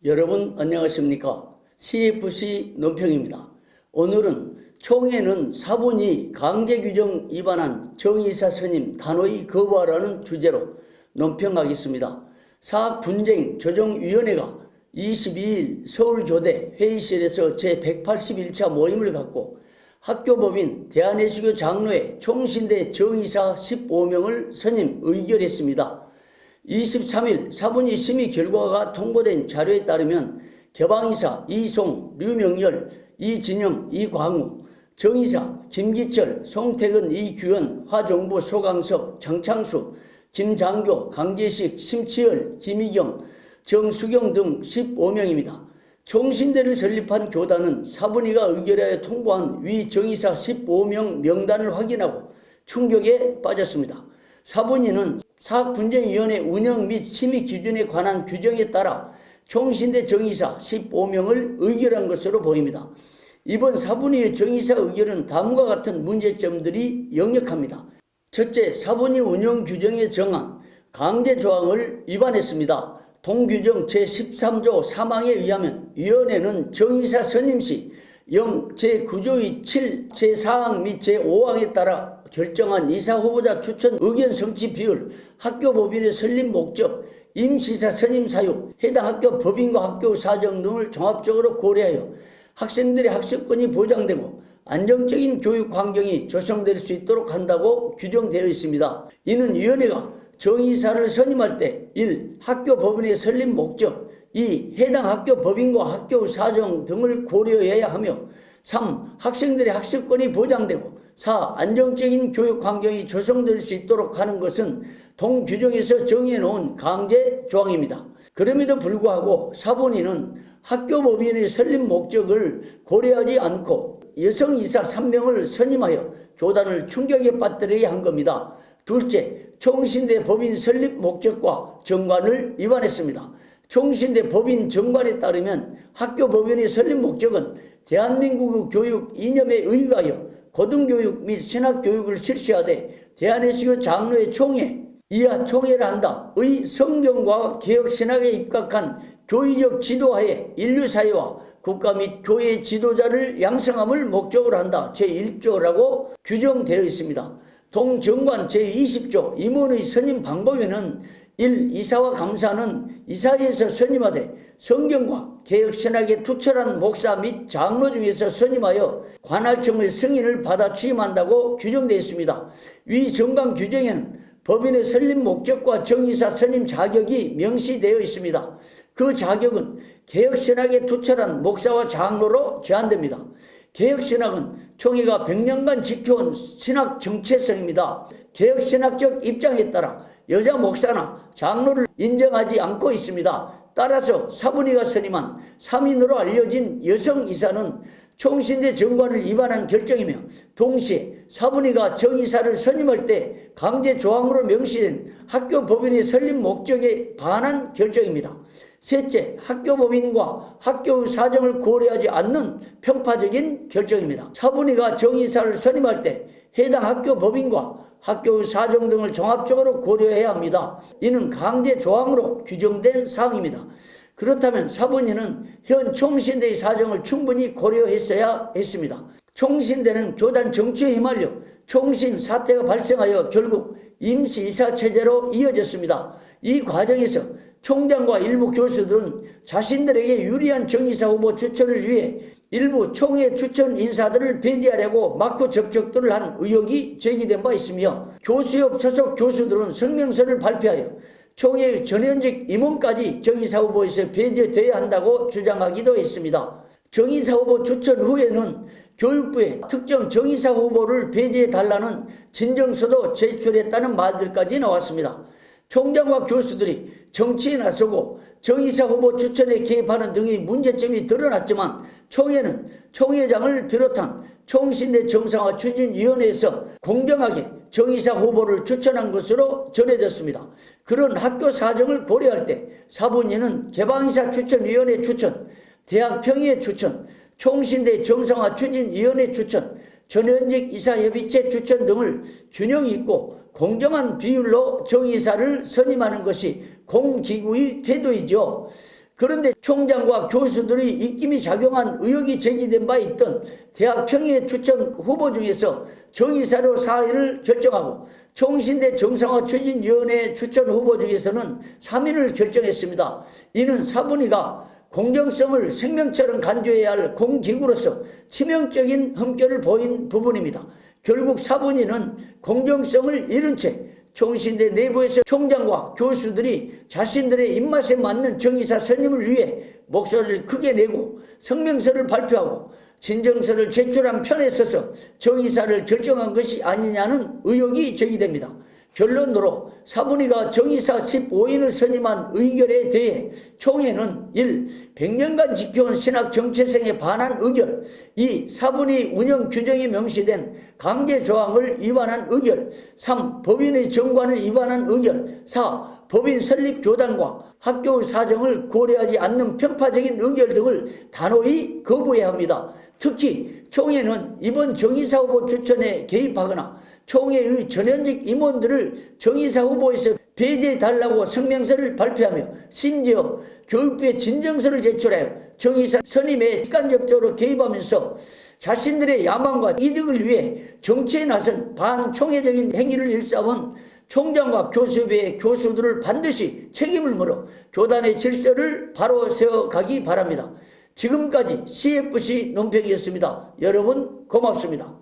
여러분 안녕하십니까? CFC 논평입니다. 오늘은 총회는 사본이 강제규정 위반한 정의사 선임 단호히 거부하라는 주제로 논평하겠습니다. 사학분쟁조정위원회가 22일 서울교대 회의실에서 제181차 모임을 갖고 학교법인 대한예수교 장로회 총신대 정의사 15명을 선임 의결했습니다. 23일 사본위 심의 결과가 통보된 자료에 따르면 개방이사 이송, 류명열, 이진영, 이광우, 정의사 김기철, 송태근, 이규현, 화정부, 소강석, 장창수, 김장교, 강재식, 심치열, 김희경, 정수경 등 15명입니다. 총신대를 설립한 교단은 사본위가 의결하여 통보한 위 정의사 15명 명단을 확인하고 충격에 빠졌습니다. 사본위는 사학분쟁위원회 운영 및 심의 기준에 관한 규정에 따라 총신대 정의사 15명을 의결한 것으로 보입니다. 이번 사본위의 정의사 의결은 다음과 같은 문제점들이 역력합니다. 첫째, 사본위 운영 규정에 정한 강제조항을 위반했습니다. 동규정 제13조 3항에 의하면 위원회는 정의사 선임 시 제9조의 7, 제4항 및 제5항에 따라 결정한 이사 후보자 추천 의견 성취 비율, 학교 법인의 설립 목적, 임시사 선임 사유, 해당 학교 법인과 학교 사정 등을 종합적으로 고려하여 학생들의 학습권이 보장되고 안정적인 교육 환경이 조성될 수 있도록 한다고 규정되어 있습니다. 이는 위원회가 정의사를 선임할 때 1. 학교 법인의 설립 목적, 2. 해당 학교 법인과 학교 사정 등을 고려해야 하며 3. 학생들의 학습권이 보장되고 4. 안정적인 교육 환경이 조성될 수 있도록 하는 것은 동규정에서 정해놓은 강제 조항입니다. 그럼에도 불구하고 사본위는 학교 법인의 설립 목적을 고려하지 않고 여성 이사 3명을 선임하여 교단을 충격에 빠뜨리게 한 겁니다. 둘째, 총신대 법인 설립 목적과 정관을 위반했습니다. 총신대 법인 정관에 따르면 학교 법인의 설립 목적은 대한민국 교육 이념에 의거하여 고등교육 및 신학교육을 실시하되 대한예수교 장로회 총회, 이하 총회를 한다. 의 성경과 개혁신학에 입각한 교의적 지도하에 인류사회와 국가 및 교회의 지도자를 양성함을 목적으로 한다. 제1조라고 규정되어 있습니다. 동정관 제20조 임원의 선임 방법에는 1. 이사와 감사는 이사회에서 선임하되 성경과 개혁신학에 투철한 목사 및 장로 중에서 선임하여 관할청의 승인을 받아 취임한다고 규정되어 있습니다. 위 정관 규정에는 법인의 설립 목적과 정의사 선임 자격이 명시되어 있습니다. 그 자격은 개혁신학에 투철한 목사와 장로로 제한됩니다. 개혁신학은 총회가 100년간 지켜온 신학 정체성입니다. 개혁신학적 입장에 따라 여자 목사나 장로를 인정하지 않고 있습니다. 따라서 사본위가 선임한 3인으로 알려진 여성 이사는 총신대 정관을 위반한 결정이며 동시에 사본위가 정의사를 선임할 때 강제 조항으로 명시된 학교 법인의 설립 목적에 반한 결정입니다. 셋째, 학교 법인과 학교의 사정을 고려하지 않는 편파적인 결정입니다. 사본위가 정의사를 선임할 때 해당 학교 법인과 학교의 사정 등을 종합적으로 고려해야 합니다. 이는 강제 조항으로 규정된 사항입니다. 그렇다면 사본위는 현 총신대의 사정을 충분히 고려했어야 했습니다. 총신대는 교단 정치에 휘말려 총신 사태가 발생하여 결국 임시이사 체제로 이어졌습니다. 이 과정에서 총장과 일부 교수들은 자신들에게 유리한 정의사 후보 추천을 위해 일부 총회 추천 인사들을 배제하려고 마크 접촉들을 한 의혹이 제기된 바 있으며 교수협 소속 교수들은 성명서를 발표하여 총회의 전현직 임원까지 정의사 후보에서 배제되어야 한다고 주장하기도 했습니다. 정의사 후보 추천 후에는 교육부에 특정 정의사 후보를 배제해달라는 진정서도 제출했다는 말들까지 나왔습니다. 총장과 교수들이 정치에 나서고 정의사 후보 추천에 개입하는 등의 문제점이 드러났지만 총회는 총회장을 비롯한 총신대 정상화 추진위원회에서 공정하게 정의사 후보를 추천한 것으로 전해졌습니다. 그런 학교 사정을 고려할 때 사본위는 개방이사 추천위원회 추천, 대학 평의회 추천, 총신대 정상화 추진위원회 추천, 전현직 이사협의체 추천 등을 균형 있고 공정한 비율로 정의사를 선임하는 것이 공기구의 태도이죠. 그런데 총장과 교수들이 입김이 작용한 의혹이 제기된 바 있던 대학 평의회 추천 후보 중에서 정의사로 사의를 결정하고 총신대 정상화 추진위원회 추천 후보 중에서는 3인을 결정했습니다. 이는 사분이가 공정성을 생명처럼 간주해야 할 공기구로서 치명적인 흠결을 보인 부분입니다. 결국 사분이는 공정성을 잃은 채 총신대 내부에서 총장과 교수들이 자신들의 입맛에 맞는 정의사 선임을 위해 목소리를 크게 내고 성명서를 발표하고 진정서를 제출한 편에 서서 정의사를 결정한 것이 아니냐는 의혹이 제기됩니다. 결론으로 사분이가 정의사 15인을 선임한 의결에 대해 총회는 1. 100년간 지켜온 신학 정체성에 반한 의결, 2. 사분위 운영 규정에 명시된 강제조항을 위반한 의결, 3. 법인의 정관을 위반한 의결, 4. 법인 설립 교단과 학교 사정을 고려하지 않는 편파적인 의결 등을 단호히 거부해야 합니다. 특히 총회는 이번 정의사 후보 추천에 개입하거나 총회의 전현직 임원들을 정의사 후보에서 배제해달라고 성명서를 발표하며 심지어 교육부에 진정서를 제출하여 정의사 선임에 직간접적으로 개입하면서 자신들의 야망과 이득을 위해 정치에 나선 반총회적인 행위를 일삼은 총장과 교수부의 교수들을 반드시 책임을 물어 교단의 질서를 바로 세워가기 바랍니다. 지금까지 CFC 논평이었습니다. 여러분 고맙습니다.